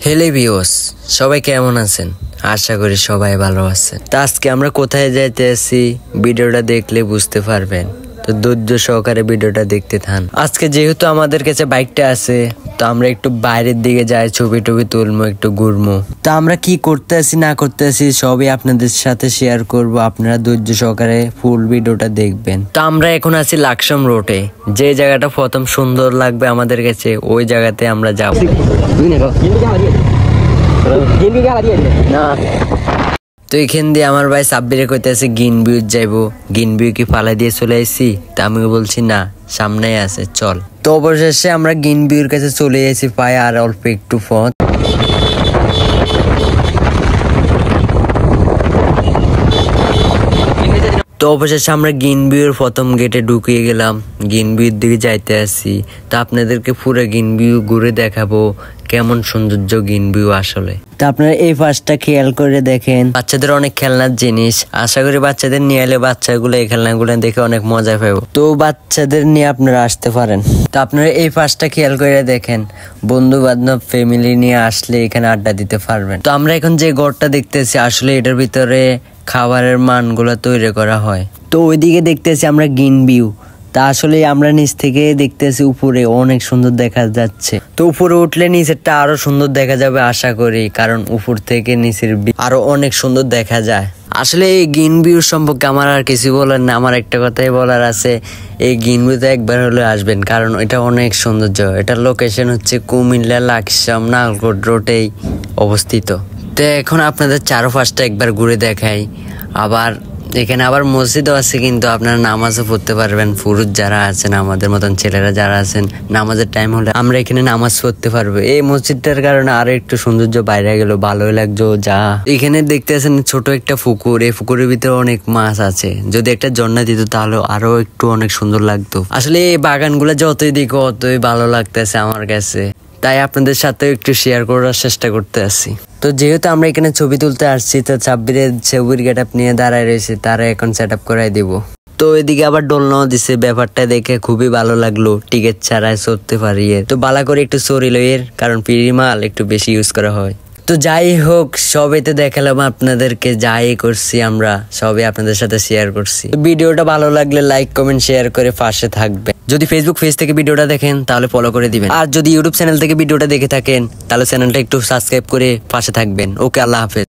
হেলে ভিউয়ার্স, সবাই কেমন আছেন? আশা করি সবাই ভালো আছেন। তো আজকে আমরা কোথায় যাইতে আছি ভিডিওটা দেখলে বুঝতে পারবেন। তো ধৈর্য সহকারে ভিডিওটা দেখতে থান। আজকে যেহেতু আমাদের কাছে বাইকটা আছে, তো আমরা একটু বাইরের দিকে যাই, ছবি টবি তুলবো, একটু ঘুরবো। তো আমরা কি করতে আসি না করতে আসি সবই আপনাদের সাথে শেয়ার করব। আপনারা ধৈর্য সহকারে ফুল ভিডিওটা দেখবেন। তো আমরা এখন আছি লাকসাম রোডে। যে জায়গাটা প্রথম সুন্দর লাগবে আমাদের কাছে, ওই জায়গাতে আমরা যাব। তো এখান দিয়ে আমার ভাই সাব্বিরে কইতেছে গিন ভিউ যাইবো। গিন ভিউ কি ফালাই দিয়ে চলে আসছি? তা আমি বলছি না, সামনেই আছে, চল। তো অবশেষে আমরা গিন ভিউর কাছে চলে এসেছি, পাই আর অল্প একটু পথ। তো অবশেষে আমরা গিন ভিউর প্রথম গেটে ঢুকিয়ে গেলাম। গিন ভিউর দিকে যাইতে আসি। তো আপনাদেরকে পুরো গিন ভিউ ঘুরে দেখাবো কেমন সৌন্দর্য গিন ভিউ আসলে। তো আপনারা এই পাশটা খেয়াল করে দেখেন, বাচ্চাদের অনেক খেলনার জিনিস। আশা করি বাচ্চাদের নিয়ে এলে বাচ্চাগুলো এই খেলনাগুলো দেখে অনেক মজা পাবো। তো বাচ্চাদের নিয়ে আপনারা আসতে পারেন। তো আপনারা এই পাশটা খেয়াল করে দেখেন, বন্ধু বান্ধব ফ্যামিলি নিয়ে আসলে এখানে আড্ডা দিতে পারবেন। তো আমরা এখন যে ঘরটা দেখতেছি, আসলে এটার ভিতরে খাবারের মানগুলো তৈরি করা হয়। তো ওইদিকে দেখতেছি আমরা গিন ভিউ। তা আসলে আমরা নিচ থেকে দেখতেছি উপরে অনেক সুন্দর দেখা যাচ্ছে। তো উপরে উঠলে নিচেরটা আরো সুন্দর দেখা যাবে আশা করি, কারণ উপর থেকে নিচের আরো অনেক সুন্দর দেখা যায়। আসলে এই গিন ভিউ সম্পর্কে আমার আর কিছু বলার না, আমার একটা কথাই বলার আছে, এই গিন ভিউতে একবার হলে আসবেন, কারণ এটা অনেক সৌন্দর্য। এটার লোকেশন হচ্ছে কুমিল্লা লাকসাম নালকোট রোডেই অবস্থিত। তো এখন আপনাদের চারপাশটা একবার ঘুরে দেখাই। আবার এখানে আবার মসজিদও আছে, কিন্তু আপনারা নামাজও পড়তে পারবেন। পুরুষ যারা আছেন, আমাদের মতন ছেলেরা যারা আছেন, নামাজের টাইম হলে আমরা এখানে নামাজ পড়তে পারবো। এই মসজিদটার কারণে আরো একটু সৌন্দর্য বাইরে গেল, ভালোই লাগলো। যা এখানে দেখতে আছেন ছোট একটা পুকুর, এই পুকুরের ভিতরে অনেক মাছ আছে। যদি একটা ঝর্ণা দিত তাহলে আরো একটু অনেক সুন্দর লাগতো। আসলে এই বাগানগুলো যতই দেখো অতই ভালো লাগতেছে আমার কাছে, তাই আপনাদের সাথে একটু শেয়ার করার চেষ্টা করতে আসি। তো যেহেতু আমরা এখানে ছবি তুলতে আসছি, তো সাব্বিরের ছবির গেট আপ নিয়ে দাঁড়ায় রয়েছে, তারা এখন সেট আপ করাই দিব। তো এদিকে আবার ডোলনাও দিছে, ব্যাপারটা দেখে খুবই ভালো লাগলো। টিকিট ছাড়াই চড়তে পারি। তো বালা করে একটু চড়িল এর, কারণ পিড়ি মাল একটু বেশি ইউজ করা হয়। তো যাই হোক, সবই তো দেখালাম আপনাদেরকে, যাই করছি আমরা সবই আপনাদের সাথে শেয়ার করছি। ভিডিওটা ভালো লাগলে লাইক কমেন্ট শেয়ার করে পাশে থাকবে। যদি ফেসবুক পেজ থেকে ভিডিওটা দেখেন তাহলে ফলো করে দিবেন, আর যদি ইউটিউব চ্যানেল থেকে ভিডিওটা দেখে থাকেন তাহলে চ্যানেলটা একটু সাবস্ক্রাইব করে পাশে থাকবেন। ওকে, আল্লাহ হাফেজ।